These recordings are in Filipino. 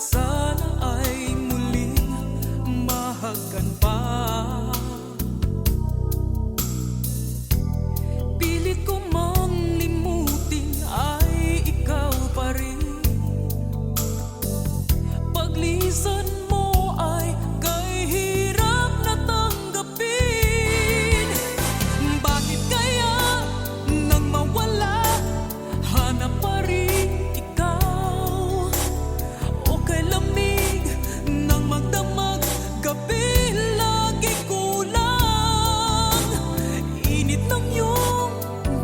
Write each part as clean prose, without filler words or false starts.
sana ay muling mahagkan pa. Pilit ko mang limutin ay ikaw pa rin. Paglisan mo ay kay hirap na tanggapin. Bakit kaya nang mawala, hanap pa rin ikaw? O kay lamig nang magdamag, gabi lagi kulang. Init ng iyong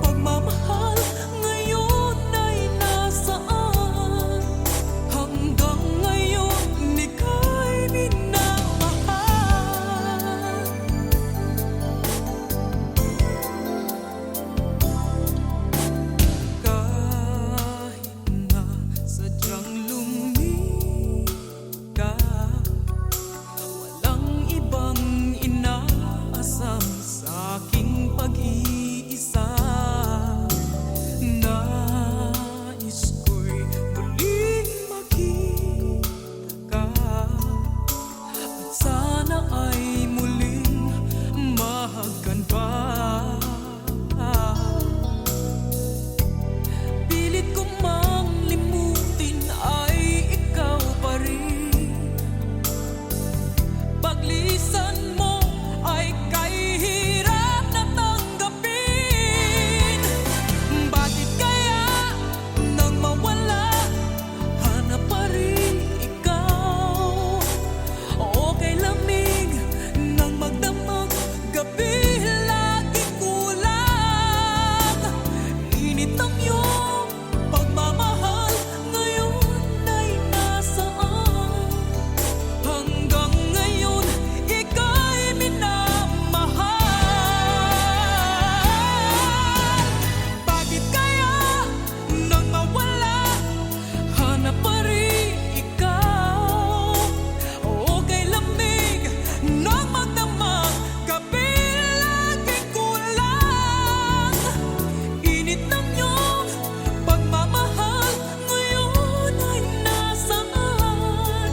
pagmamahal ngayon ay nasaan? Hanggang ngayon ika'y minamahal. Kahit na sadyang lumigaw, walang ibang inaasam sa aking pag-iisa. Nais ko'y muling makita ka, at sana ay muling mahagkan pa. Pilit ko mang limutin ay ikaw pa rin. Paglisan mo ay kay hirap na tanggapin. Bakit kaya nang mawala, hanap pa rin ikaw? O kay lamig nang magdamag, gabi lagi kulang. Init ng iyong pagmamahal ngayon ay nasaan? Hanggang ngayon ika'y minamahal. Bakit kaya nang mawala, hanap pa rin ikaw? O kay lamig nang magdamag, gabi lagi kulang. Init ng iyong pagmamahal ngayon ay nasaan?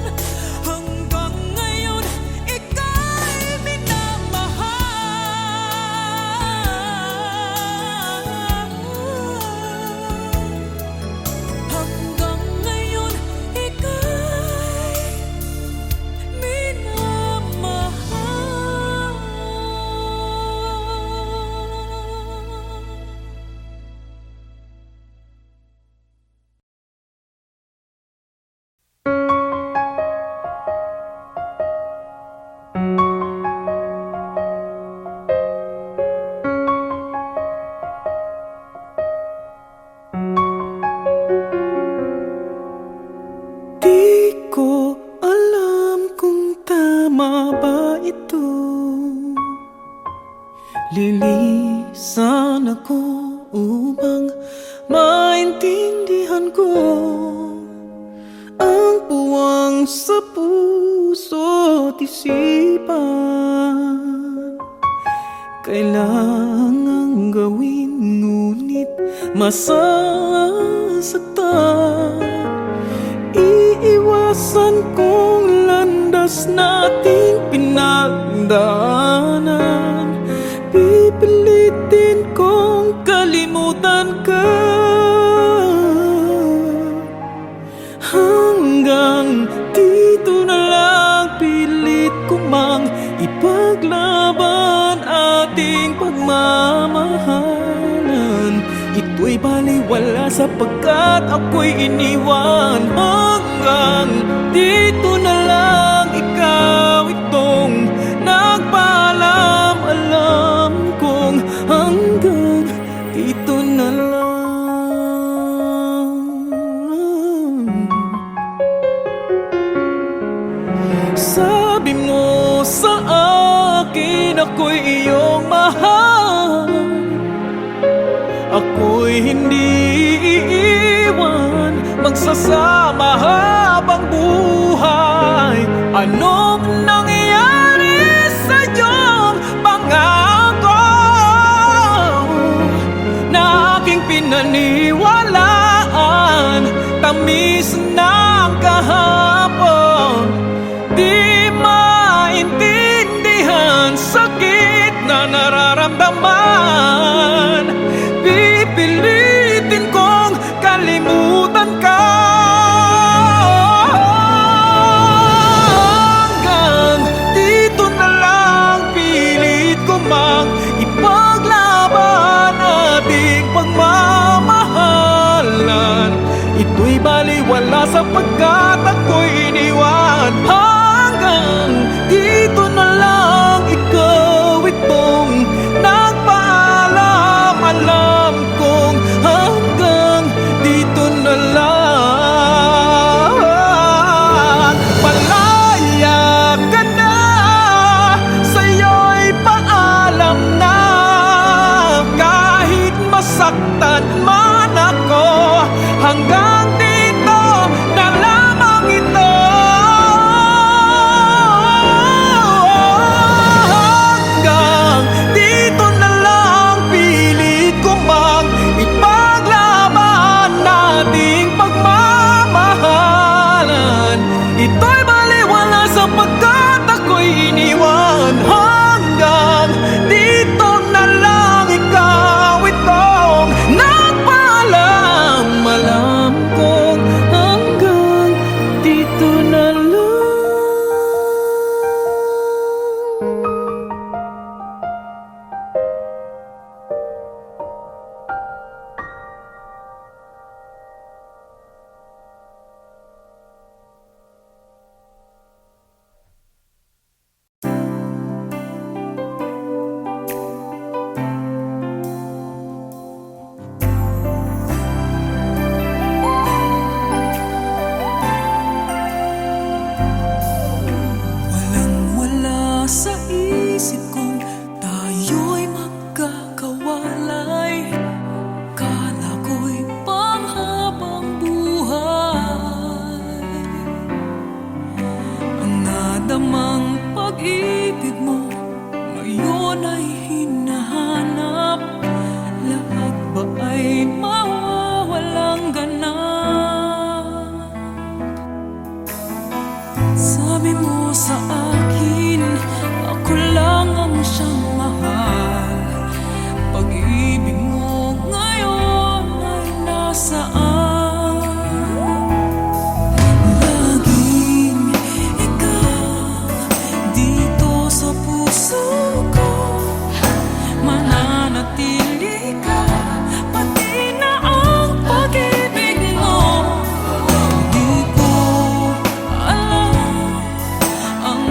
Hanggang ngayon ika'y minamahal. Hanggang ngayon ika'y minamahal. Di ko alam kung tama ba ito. Lilisan ako upang maintindihan ko ang puwang sa puso't isipan. Kailangang gawin ngunit masasaktan. Iiwasan kong landas nating pinagdaanan. Pipilitin kong kalimutan ka. Hanggang dito na lang, pilit ko mang ipaglaban ating pagmamahalan. Ito'y baliwala sapagkat ako'y iniwan. Hanggang dito na lang, ikaw itong nagpaalam. Alam kong hanggang dito na lang. Sabi mo sa akin ako'y iyong mahal. Ako'y hindi iiwan, magsasama habang buhay. Anong nangyari sa iyong pangako na aking pinaniwalaan? Tamis ng kahapon sapagkat ako'y iniwan. Hanggang dito na lang, ikaw itong nagpaalam. Alam kong hanggang dito na lang. Palaya ka na, sa'yo'y paalam na. Kahit masaktan man ako, hanggang dito na lamang ito. Hanggang dito na lang, pilit ko mang ipaglaban nating pagmamahalan. Ito'y baliwala sapagkat ako'y iniwan. Hanggang dito na lang, ikaw itong nagpaalam. Alam kong hanggang dito na lang. Walang-wala sa isip kong tayo'y magkakawalay. Kala ko'y panghabang buhay. Ang nadamang pag-ibig mo ngayon ay hinahanap. Lahat ba ay mawawalang ganap? Sabi mo sa akin, ako lang ang siyang mahal. Pag-ibig mo ngayon ay nasaan? Laging ikaw dito sa puso ko, mananatili ka, pati na ang pag-ibig mo. Di ko alam ang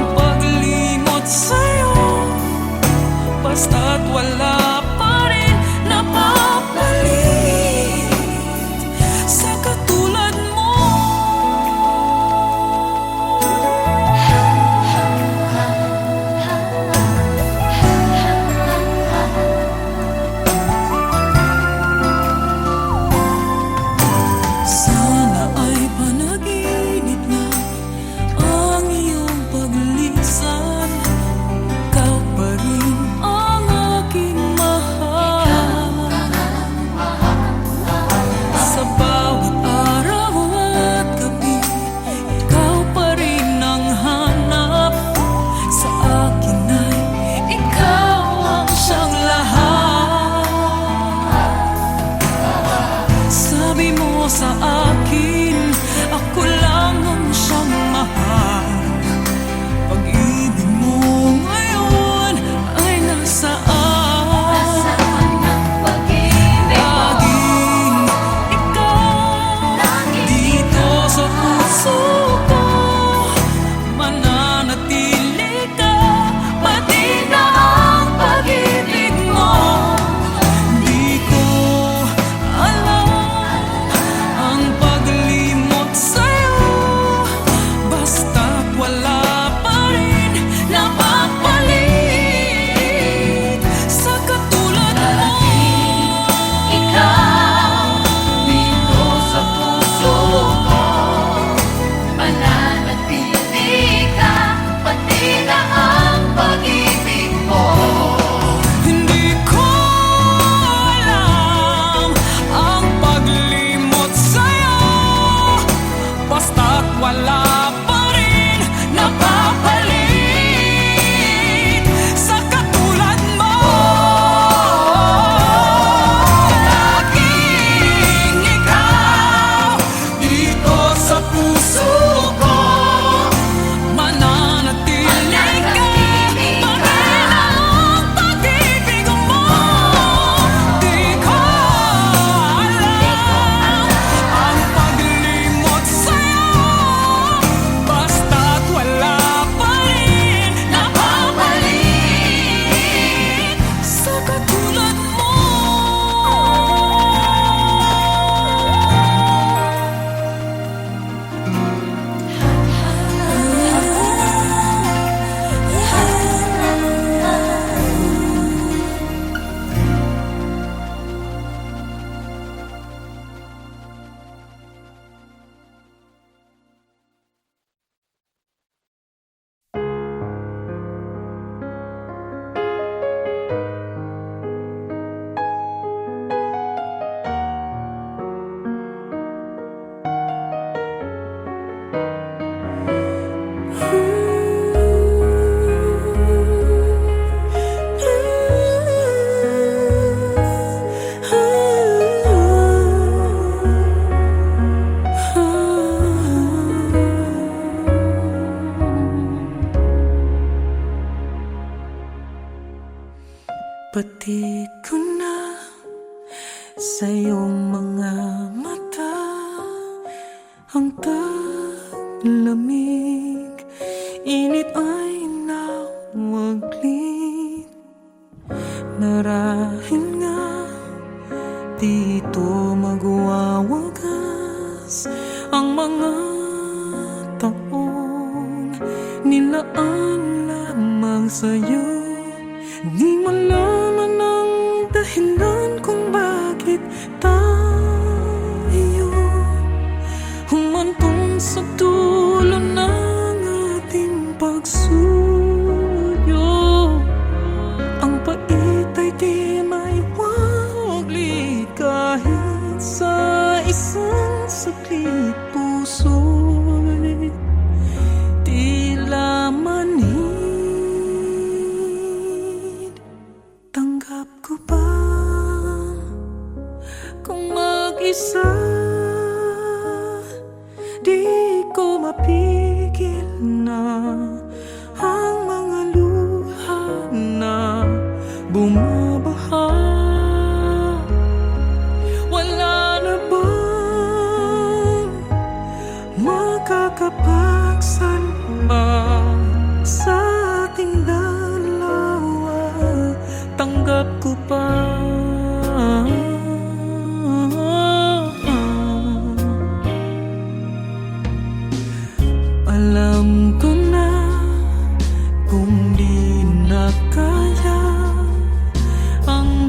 Pati ko na sa iyong mga mata ang taglamig, init ay nawaglit. Marahil nga dito magwawagas ang mga taong nilaan lamang sa'yo. Di malaman ang dahilan kung bakit tayo humantong sa dulo ng ating pagsuyo. Ang pait ay di maiwaglit kahit sa isang saglit. Puso'y tila manhid. Tanggap ko ba kung mag-isa di ko mapigil na ang mga luha na bumabaha? Wala na bang makakapagsalba sa ating dalawa? Tanggap ko pa alam ko na kung di na kaya ang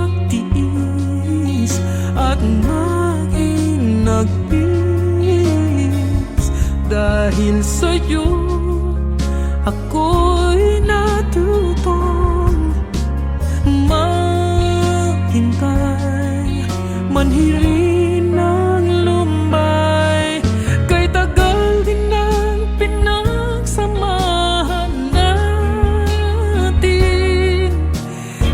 magtiis at maging nagpis. Dahil sa'yo ako'y natutong maghintay, manhirin ng lumbay. Kay tagal din ang pinagsamahan natin,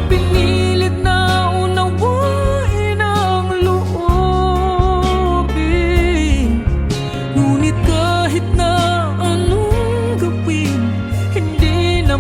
pinilit na unawain ang loobin. Ngunit kahit na anong gawin, hindi na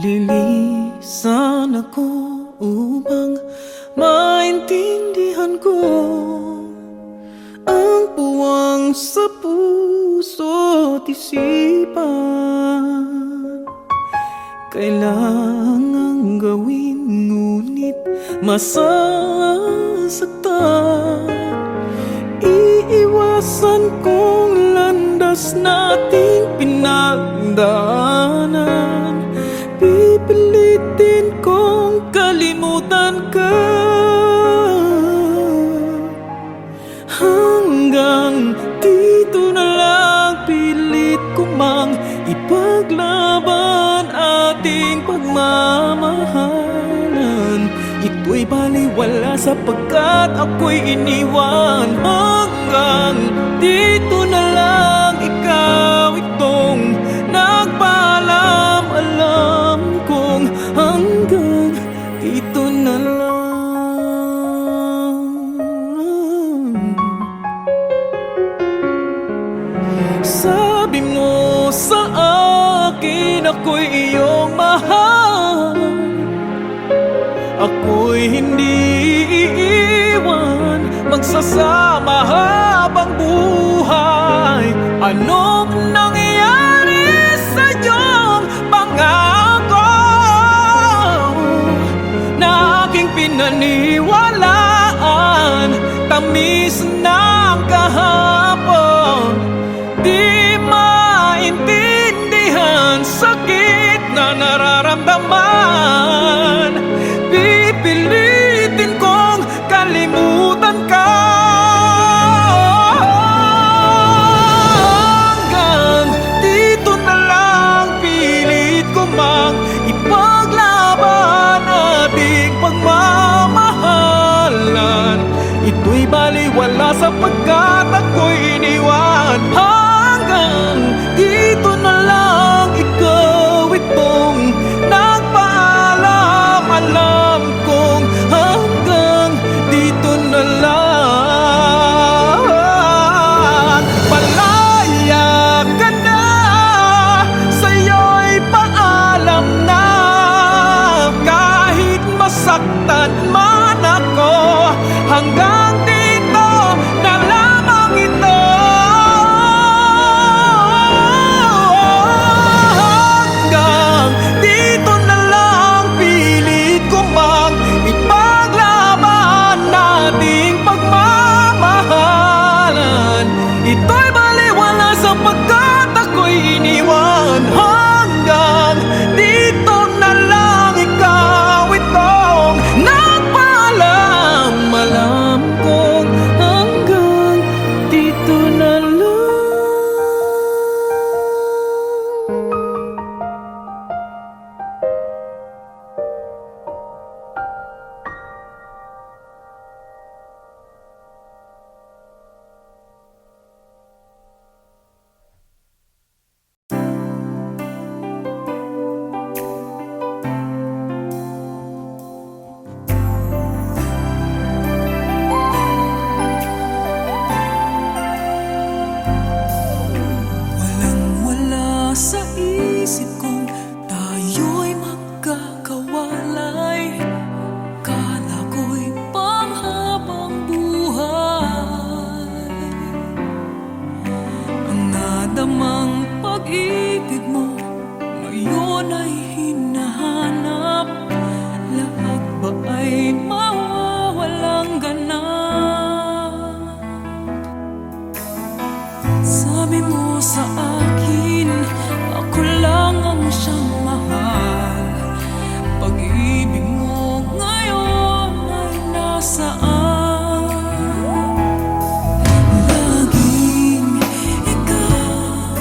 Lilisan ako upang maintindihan ko ang puwang sa puso't isipan. Kailangang gawin ngunit masasaktan. Iiwasan kong landas nating pinagdaanan. Pipilitin kong kalimutan ka hanggang dito na lang. Pilit ko mang ipaglaban ating pagmamahalan. Ito'y baliwala sapagkat ako'y iniwan. Hanggang dito na lang, ikaw itong nagpaalam. Alam kong hanggang dito na lang. Sabi mo sa akin ako'y iyong mahal. Ako'y hindi iiwan, magsasama habang buhay. Anong nangyayari sa iyong pangako na aking pinaniwalaan? Tamis ng kahapon, di maintindihan sakit na nararamdaman. Pipilitin kong kalimutan ka hanggang dito na lang. Pilit ko mang ipaglaban ating pagmamahalan. Ito'y baliwala sapagkat ako'y iniwan. Hanggang dito na lang, ikaw itong nagpaalam. Alam kong hanggang dito na lang. Palaya ka na, sa'yo'y paalam na. Kahit masaktan man ako, hanggang dito na lamang ito. Hanggang dito na lang, pilit ko mang ipaglaban nating pagmamahalan. Ito'y baliwala sapagkat ako'y iniwan. Hanggang dito na lang, ikaw itong nagpaalam. Alam kong hanggang dito na lang. Walang-wala sa isip kong tayo'y magkakawalay. Kala ko'y panghabang buhay. Ang nadamang pag-ibig mo ngayon ay hinahanap. Lahat ba ay mawawalang ganap? Sabi mo sa akin, ako lang ang siyang mahal. Pag-ibig mo ngayon ay nasaan? Laging ikaw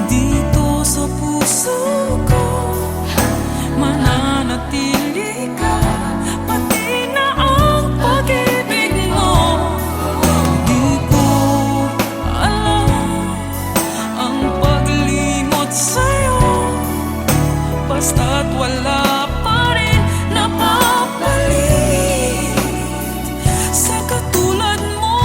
dito sa puso ko. Mananatili ka, pati na ang pag-ibig mo. Di ko alam ang paglimot sa'yo, basta't wala pa rin napapalit sa katulad mo.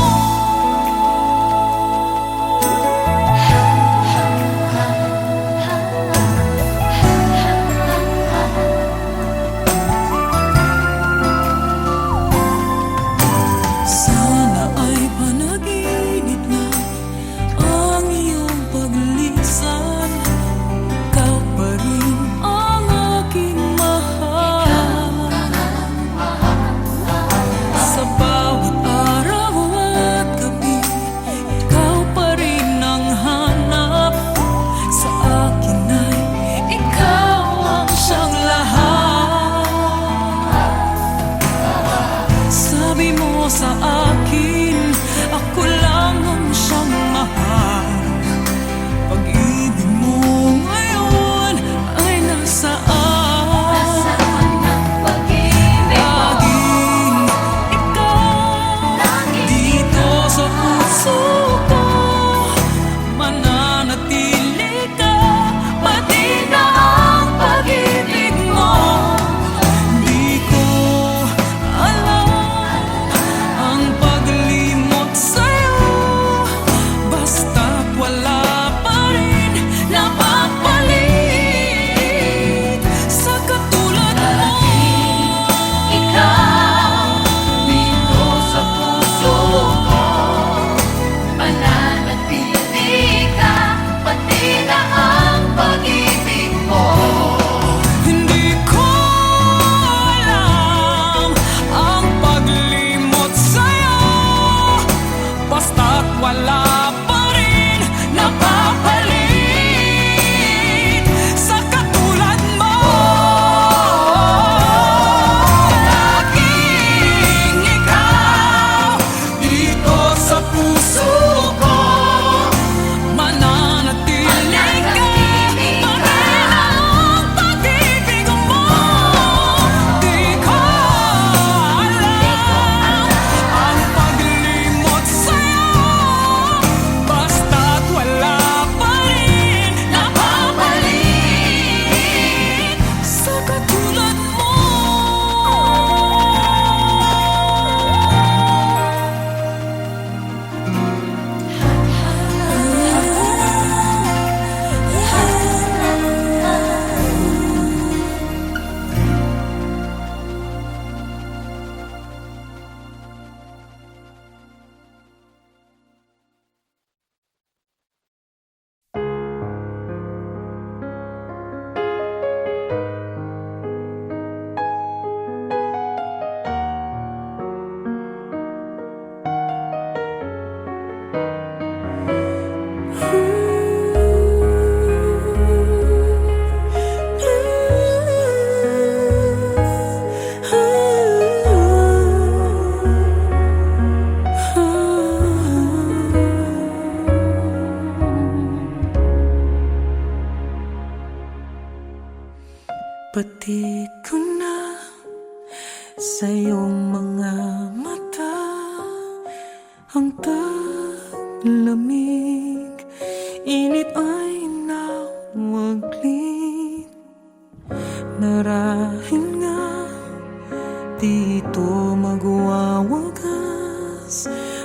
Pati ko na sa iyong mga mata ang taglamig, init ay nawaglit. Marahil nga dito magwawagas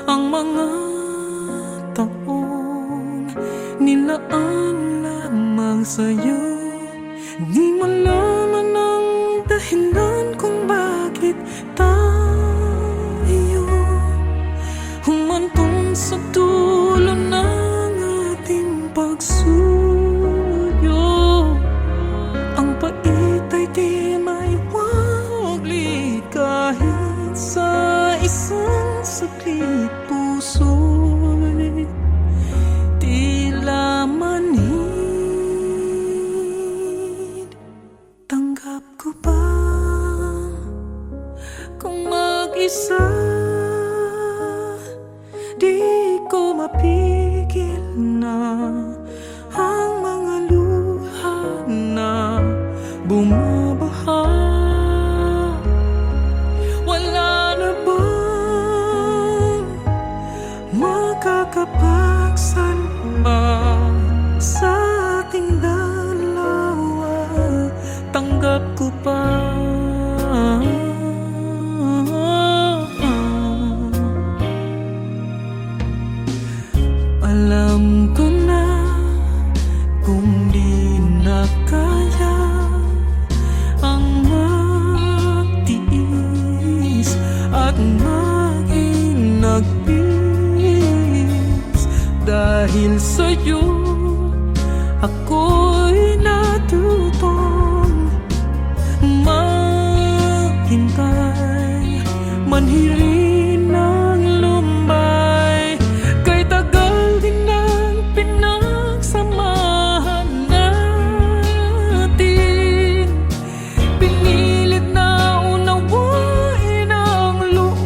ang mga taong nilaan lamang sa'yo. Di malaman ang dahilan kung bakit tayo humantong sa dulo ng ating pagsuyo. Ang pait ay di maiwaglit kahit sa isang saglit. Puso'y tila manhid. Tanggap ko ba kung mag-isa di ko mapigil na ang mga luha na bumabaha? Wala na bang makakapagsalba sa ating dalawa? Tanggap ko pa alam ko na kung di na kaya ang magtiis at maging nagpis. Dahil sa'yo ako'y natutong maghintay, manhirin ng lumbay. Kay tagal din ang pinagsamahan natin, pinilit na unawain ang loobin.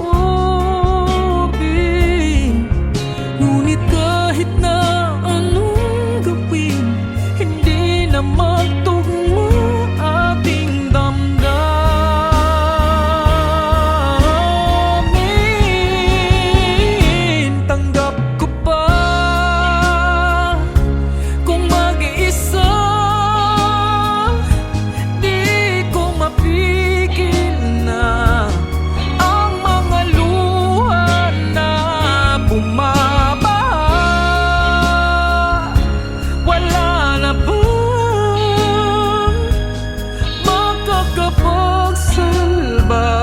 Ngunit kahit na anong gawin, hindi na magtugmo ating damdamin. Tanggap ko pa kung mag-iisa di ko mapigil na ang mga luha na bumabaha. Wala na bang makakapagsalba